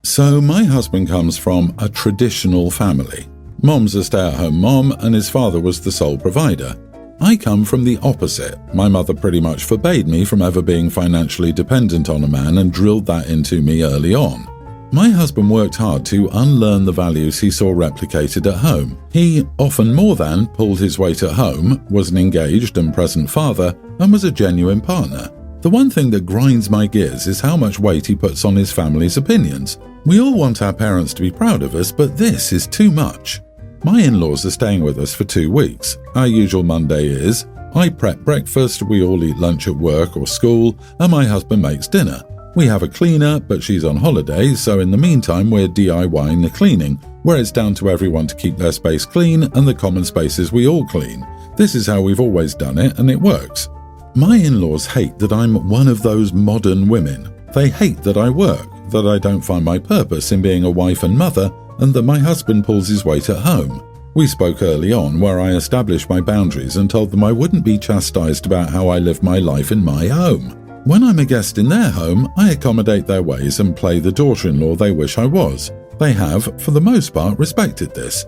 So my husband comes from a traditional family. Mom's a stay-at-home mom and his father was the sole provider. I come from the opposite. My mother pretty much forbade me from ever being financially dependent on a man and drilled that into me early on. My husband worked hard to unlearn the values he saw replicated at home. He, often more than, pulled his weight at home, was an engaged and present father, and was a genuine partner. The one thing that grinds my gears is how much weight he puts on his family's opinions. We all want our parents to be proud of us, but this is too much. My in-laws are staying with us for 2 weeks. Our usual Monday is, I prep breakfast, we all eat lunch at work or school, and my husband makes dinner. We have a cleaner, but she's on holiday, so in the meantime we're DIYing the cleaning, where it's down to everyone to keep their space clean and the common spaces we all clean. This is how we've always done it, and it works. My in-laws hate that I'm one of those modern women. They hate that I work, that I don't find my purpose in being a wife and mother, and that my husband pulls his weight at home. We spoke early on where I established my boundaries and told them I wouldn't be chastised about how I live my life in my home. When I'm a guest in their home, I accommodate their ways and play the daughter-in-law they wish I was. They have, for the most part, respected this.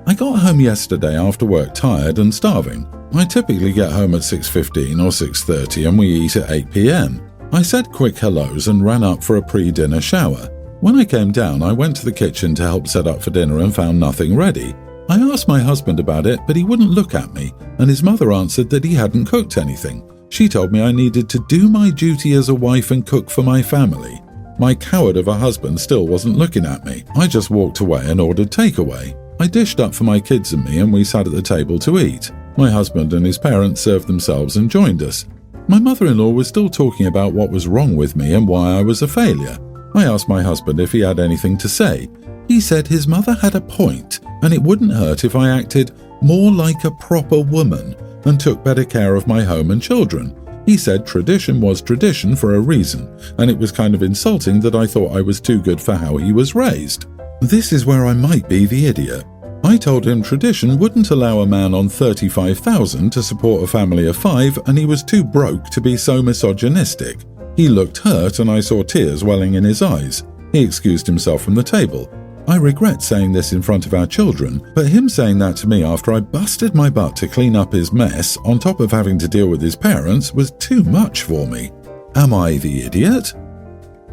I got home yesterday after work tired and starving. I typically get home at 6:15 or 6:30 and we eat at 8 p.m. I said quick hellos and ran up for a pre-dinner shower. When I came down, I went to the kitchen to help set up for dinner and found nothing ready. I asked my husband about it, but he wouldn't look at me, and his mother answered that he hadn't cooked anything. She told me I needed to do my duty as a wife and cook for my family. My coward of a husband still wasn't looking at me. I just walked away and ordered takeaway. I dished up for my kids and me, and we sat at the table to eat. My husband and his parents served themselves and joined us. My mother-in-law was still talking about what was wrong with me and why I was a failure. I asked my husband if he had anything to say. He said his mother had a point, and it wouldn't hurt if I acted more like a proper woman and took better care of my home and children. He said tradition was tradition for a reason, and it was kind of insulting that I thought I was too good for how he was raised. This is where I might be the idiot. I told him tradition wouldn't allow a man on $35,000 to support a family of 5, and he was too broke to be so misogynistic. He looked hurt and I saw tears welling in his eyes. He excused himself from the table. I regret saying this in front of our children, but him saying that to me after I busted my butt to clean up his mess on top of having to deal with his parents was too much for me. Am I the idiot?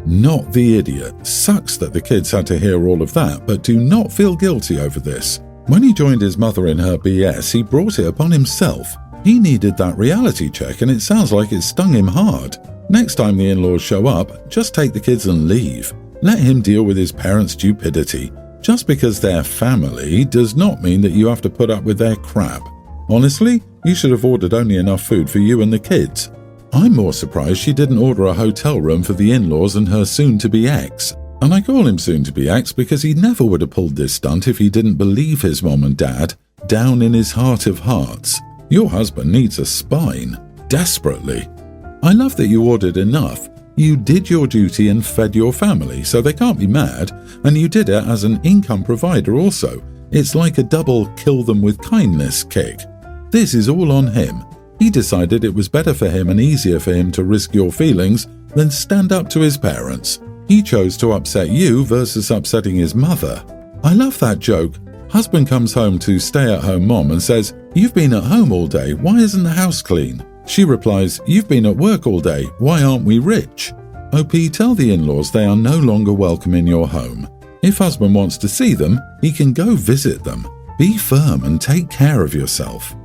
Not the idiot. Sucks that the kids had to hear all of that, but do not feel guilty over this. When he joined his mother in her BS, he brought it upon himself. He needed that reality check, and it sounds like it stung him hard. Next time the in-laws show up, just take the kids and leave. Let him deal with his parents' stupidity. Just because they're family does not mean that you have to put up with their crap. Honestly, you should have ordered only enough food for you and the kids. I'm more surprised she didn't order a hotel room for the in-laws and her soon-to-be ex. And I call him soon-to-be ex because he never would have pulled this stunt if he didn't believe his mom and dad, down in his heart of hearts. Your husband needs a spine. Desperately. I love that you ordered enough. You did your duty and fed your family, so they can't be mad, and you did it as an income provider also. It's like a double kill them with kindness kick. This is all on him. He decided it was better for him and easier for him to risk your feelings than stand up to his parents. He chose to upset you versus upsetting his mother. I love that joke. Husband comes home to stay-at-home mom and says, "You've been at home all day, why isn't the house clean?" She replies, "You've been at work all day, why aren't we rich?" OP, tell the in-laws they are no longer welcome in your home. If husband wants to see them, he can go visit them. Be firm and take care of yourself.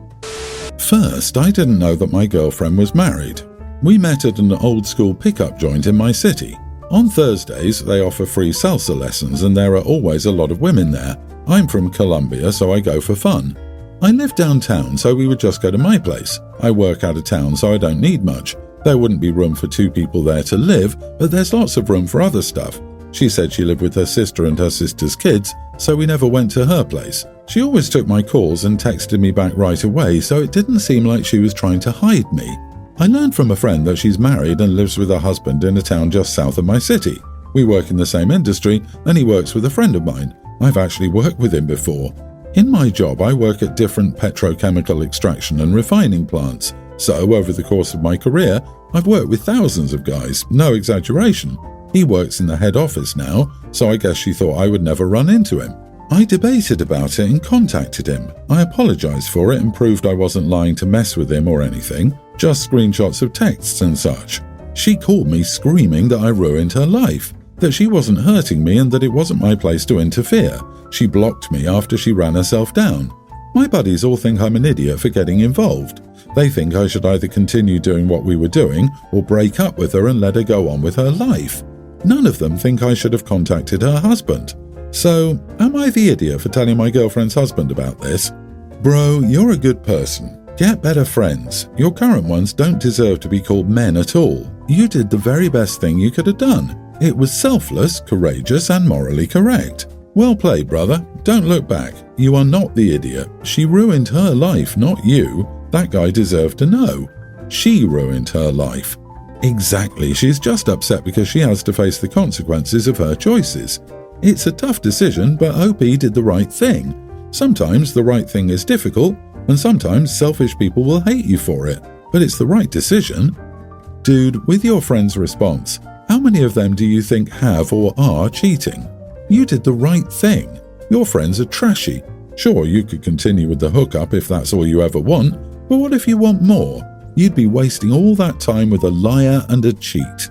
First, I didn't know that my girlfriend was married. We met at an old-school pickup joint in my city. On Thursdays, they offer free salsa lessons and there are always a lot of women there. I'm from Colombia, so I go for fun. I live downtown, so we would just go to my place. I work out of town, so I don't need much. There wouldn't be room for 2 people there to live, but there's lots of room for other stuff. She said she lived with her sister and her sister's kids, so we never went to her place. She always took my calls and texted me back right away, so it didn't seem like she was trying to hide me. I learned from a friend that she's married and lives with her husband in a town just south of my city. We work in the same industry, and he works with a friend of mine. I've actually worked with him before. In my job, I work at different petrochemical extraction and refining plants. So, over the course of my career, I've worked with thousands of guys, no exaggeration. He works in the head office now, so I guess she thought I would never run into him. I debated about it and contacted him. I apologized for it and proved I wasn't lying to mess with him or anything, just screenshots of texts and such. She called me screaming that I ruined her life, that she wasn't hurting me and that it wasn't my place to interfere. She blocked me after she ran herself down. My buddies all think I'm an idiot for getting involved. They think I should either continue doing what we were doing or break up with her and let her go on with her life. None of them think I should have contacted her husband. So, am I the idiot for telling my girlfriend's husband about this? Bro, you're a good person. Get better friends. Your current ones don't deserve to be called men at all. You did the very best thing you could have done. It was selfless, courageous, and morally correct. Well played, brother. Don't look back. You are not the idiot. She ruined her life, not you. That guy deserved to know. She ruined her life. Exactly. She's just upset because she has to face the consequences of her choices. It's a tough decision, but OP did the right thing. Sometimes the right thing is difficult, and sometimes selfish people will hate you for it, but it's the right decision. Dude, with your friend's response, how many of them do you think have or are cheating? You did the right thing. Your friends are trashy. Sure, you could continue with the hookup if that's all you ever want, but what if you want more? You'd be wasting all that time with a liar and a cheat.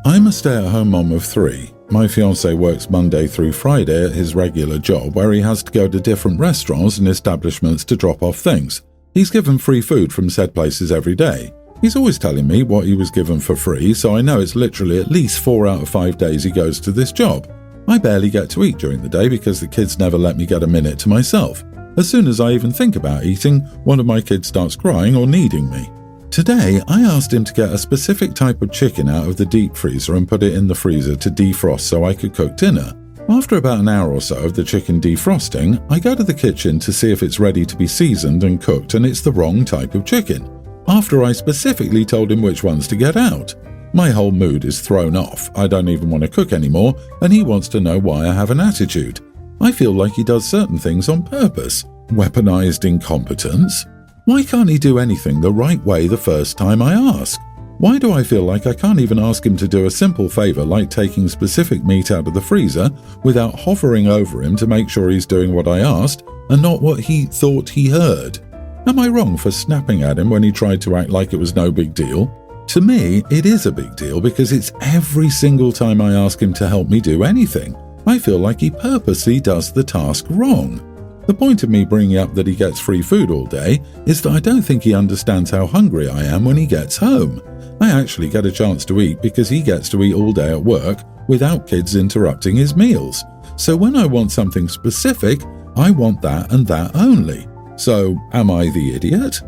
I'm a stay-at-home mom of 3. My fiancé works Monday through Friday at his regular job where he has to go to different restaurants and establishments to drop off things. He's given free food from said places every day. He's always telling me what he was given for free, so I know it's literally at least 4 out of 5 days he goes to this job. I barely get to eat during the day because the kids never let me get a minute to myself. As soon as I even think about eating, one of my kids starts crying or needing me. Today, I asked him to get a specific type of chicken out of the deep freezer and put it in the freezer to defrost so I could cook dinner. After about an hour or so of the chicken defrosting, I go to the kitchen to see if it's ready to be seasoned and cooked, and it's the wrong type of chicken. After I specifically told him which ones to get out. My whole mood is thrown off. I don't even want to cook anymore, and he wants to know why I have an attitude. I feel like he does certain things on purpose. Weaponized incompetence? Why can't he do anything the right way the first time I ask? Why do I feel like I can't even ask him to do a simple favor like taking specific meat out of the freezer without hovering over him to make sure he's doing what I asked and not what he thought he heard? Am I wrong for snapping at him when he tried to act like it was no big deal? To me, it is a big deal because it's every single time I ask him to help me do anything. I feel like he purposely does the task wrong. The point of me bringing up that he gets free food all day is that I don't think he understands how hungry I am when he gets home. I actually get a chance to eat because he gets to eat all day at work without kids interrupting his meals. So when I want something specific, I want that and that only. So, am I the idiot?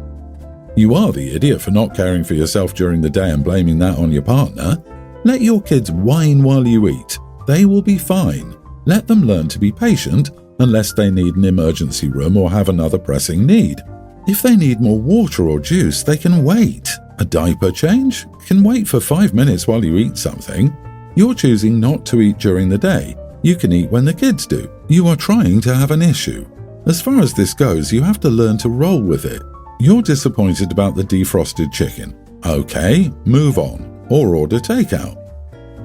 You are the idiot for not caring for yourself during the day and blaming that on your partner. Let your kids whine while you eat. They will be fine. Let them learn to be patient unless they need an emergency room or have another pressing need. If they need more water or juice, they can wait. A diaper change can wait for 5 minutes while you eat something. You're choosing not to eat during the day. You can eat when the kids do. You are trying to have an issue. As far as this goes, you have to learn to roll with it. You're disappointed about the defrosted chicken. Okay, move on, or order takeout.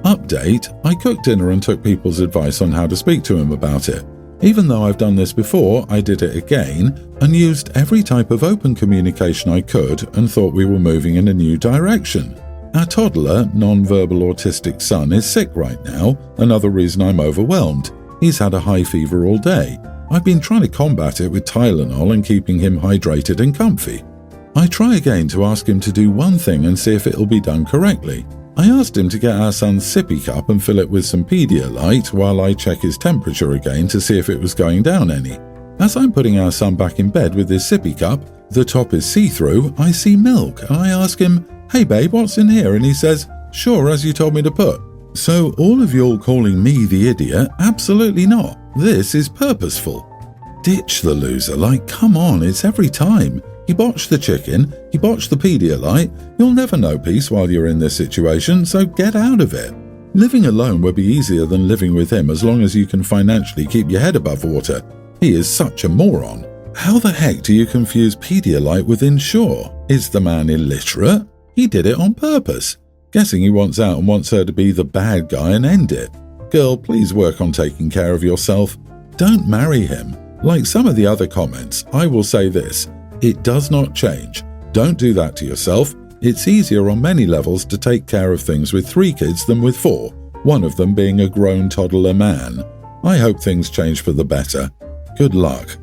Update, I cooked dinner and took people's advice on how to speak to him about it. Even though I've done this before, I did it again and used every type of open communication I could and thought we were moving in a new direction. Our toddler, non-verbal autistic son is sick right now, another reason I'm overwhelmed. He's had a high fever all day. I've been trying to combat it with Tylenol and keeping him hydrated and comfy. I try again to ask him to do one thing and see if it'll be done correctly. I asked him to get our son's sippy cup and fill it with some Pedialyte while I check his temperature again to see if it was going down any. As I'm putting our son back in bed with his sippy cup, the top is see-through, I see milk, and I ask him, "Hey babe, what's in here?" And he says, "Sure, as you told me to put." So all of y'all calling me the idiot? Absolutely not. This is purposeful. Ditch the loser, like come on, it's every time. He botched the chicken, he botched the Pedialyte. You'll never know peace while you're in this situation, so get out of it. Living alone would be easier than living with him as long as you can financially keep your head above water. He is such a moron. How the heck do you confuse Pedialyte with Ensure? Is the man illiterate? He did it on purpose. Guessing he wants out and wants her to be the bad guy and end it. Girl, please work on taking care of yourself. Don't marry him. Like some of the other comments, I will say this. It does not change. Don't do that to yourself. It's easier on many levels to take care of things with 3 kids than with 4, one of them being a grown toddler man. I hope things change for the better. Good luck.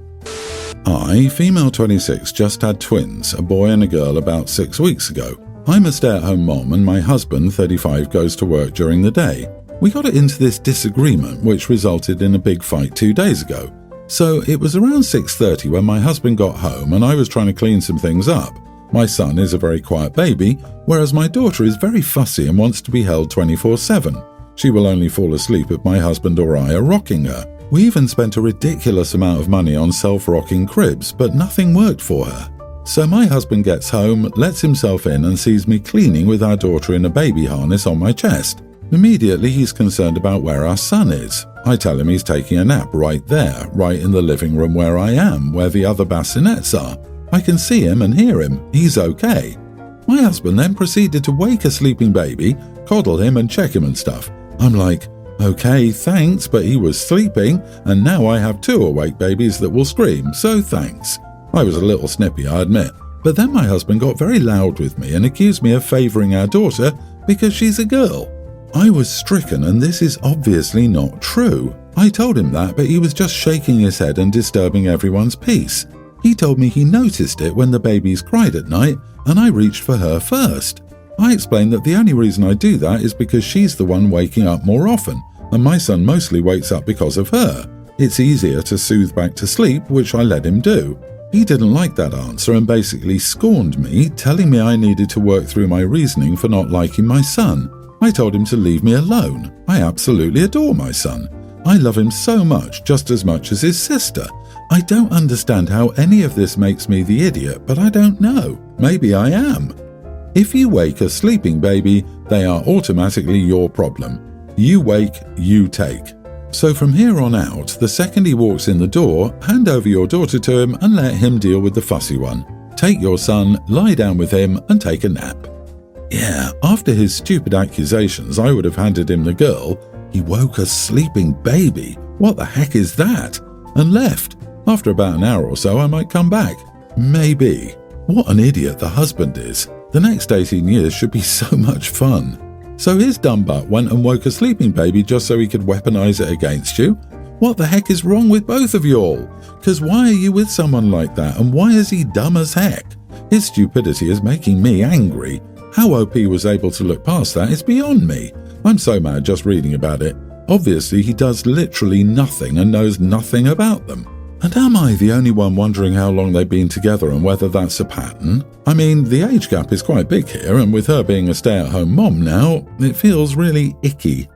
I, female 26, just had twins, a boy and a girl, about 6 weeks ago. I'm a stay-at-home mom and my husband, 35, goes to work during the day. We got into this disagreement which resulted in a big fight 2 days ago. So it was around 6:30 when my husband got home and I was trying to clean some things up. My son is a very quiet baby, whereas my daughter is very fussy and wants to be held 24/7. She will only fall asleep if my husband or I are rocking her. We even spent a ridiculous amount of money on self-rocking cribs, but nothing worked for her. So my husband gets home, lets himself in and sees me cleaning with our daughter in a baby harness on my chest. Immediately he's concerned about where our son is. I tell him he's taking a nap right there, right in the living room where I am, where the other bassinets are. I can see him and hear him. He's okay. My husband then proceeded to wake a sleeping baby, coddle him and check him and stuff. I'm like, okay, thanks, but he was sleeping, and now I have 2 awake babies that will scream, so thanks. I was a little snippy, I admit, but then my husband got very loud with me and accused me of favouring our daughter because she's a girl. I was stricken, and this is obviously not true. I told him that, but he was just shaking his head and disturbing everyone's peace. He told me he noticed it when the babies cried at night, and I reached for her first. I explained that the only reason I do that is because she's the one waking up more often, and my son mostly wakes up because of her. It's easier to soothe back to sleep, which I let him do. He didn't like that answer and basically scorned me, telling me I needed to work through my reasoning for not liking my son. I told him to leave me alone. I absolutely adore my son. I love him so much, just as much as his sister. I don't understand how any of this makes me the idiot, but I don't know. Maybe I am. If you wake a sleeping baby, they are automatically your problem. You wake, you take. So from here on out, the second he walks in the door, hand over your daughter to him and let him deal with the fussy one. Take your son, lie down with him and take a nap. Yeah, after his stupid accusations, I would have handed him the girl. He woke a sleeping baby. What the heck is that? And left. After about an hour or so, I might come back. Maybe. What an idiot the husband is. The next 18 years should be so much fun. So his dumb butt went and woke a sleeping baby just so he could weaponize it against you? What the heck is wrong with both of you all? Because why are you with someone like that, and why is he dumb as heck? His stupidity is making me angry. How OP was able to look past that is beyond me. I'm so mad just reading about it. Obviously he does literally nothing and knows nothing about them. And am I the only one wondering how long they've been together and whether that's a pattern? I mean, the age gap is quite big here, and with her being a stay-at-home mom now, it feels really icky.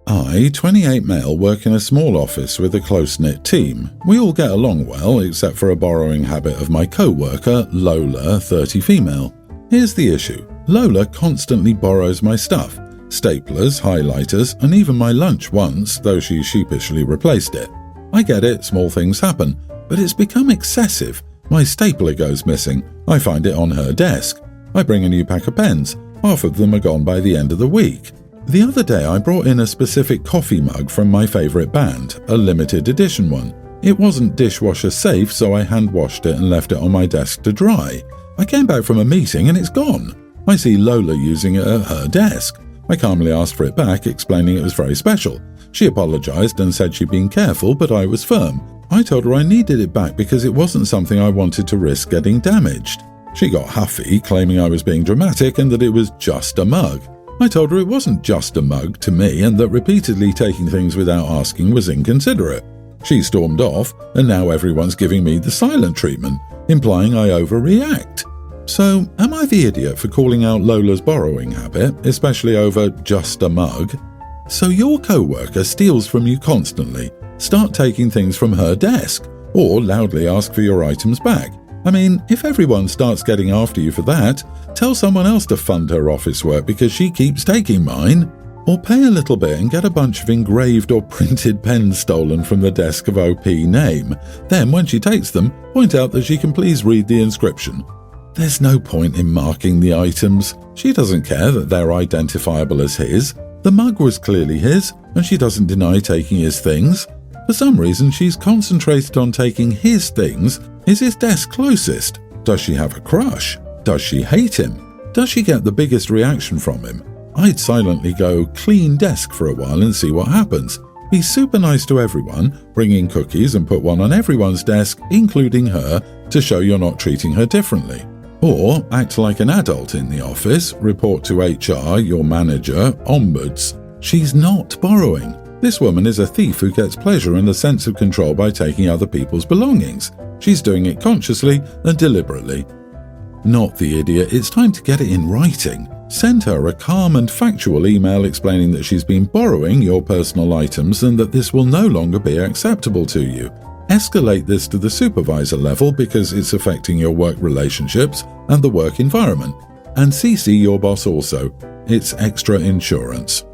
I, 28 male, work in a small office with a close-knit team. We all get along well, except for a borrowing habit of my co-worker, Lola, 30 female. Here's the issue. Lola constantly borrows my stuff. Staplers, highlighters, and even my lunch once, though she sheepishly replaced it. I get it, small things happen, but it's become excessive. My stapler goes missing. I find it on her desk. I bring a new pack of pens. Half of them are gone by the end of the week. The other day I brought in a specific coffee mug from my favourite band, a limited edition one. It wasn't dishwasher safe, so I hand washed it and left it on my desk to dry. I came back from a meeting and it's gone. I see Lola using it at her desk. I calmly asked for it back, explaining it was very special. She apologised and said she'd been careful, but I was firm. I told her I needed it back because it wasn't something I wanted to risk getting damaged. She got huffy, claiming I was being dramatic and that it was just a mug. I told her it wasn't just a mug to me and that repeatedly taking things without asking was inconsiderate. She stormed off, and now everyone's giving me the silent treatment, implying I overreact. So, am I the idiot for calling out Lola's borrowing habit, especially over just a mug? So your co-worker steals from you constantly. Start taking things from her desk, or loudly ask for your items back. I mean, if everyone starts getting after you for that, tell someone else to fund her office work because she keeps taking mine. Or pay a little bit and get a bunch of engraved or printed pens stolen from the desk of OP name. Then, when she takes them, point out that she can please read the inscription. There's no point in marking the items. She doesn't care that they're identifiable as his. The mug was clearly his, and she doesn't deny taking his things. For some reason, she's concentrated on taking his things. Is his desk closest? Does she have a crush? Does she hate him? Does she get the biggest reaction from him? I'd silently go clean desk for a while and see what happens. Be super nice to everyone, bring in cookies and put one on everyone's desk, including her, to show you're not treating her differently. Or act like an adult in the office, report to HR, your manager, ombuds. She's not borrowing. This woman is a thief who gets pleasure and a sense of control by taking other people's belongings. She's doing it consciously and deliberately. Not the idiot, it's time to get it in writing. Send her a calm and factual email explaining that she's been borrowing your personal items and that this will no longer be acceptable to you. Escalate this to the supervisor level because it's affecting your work relationships and the work environment. And CC your boss also. It's extra insurance.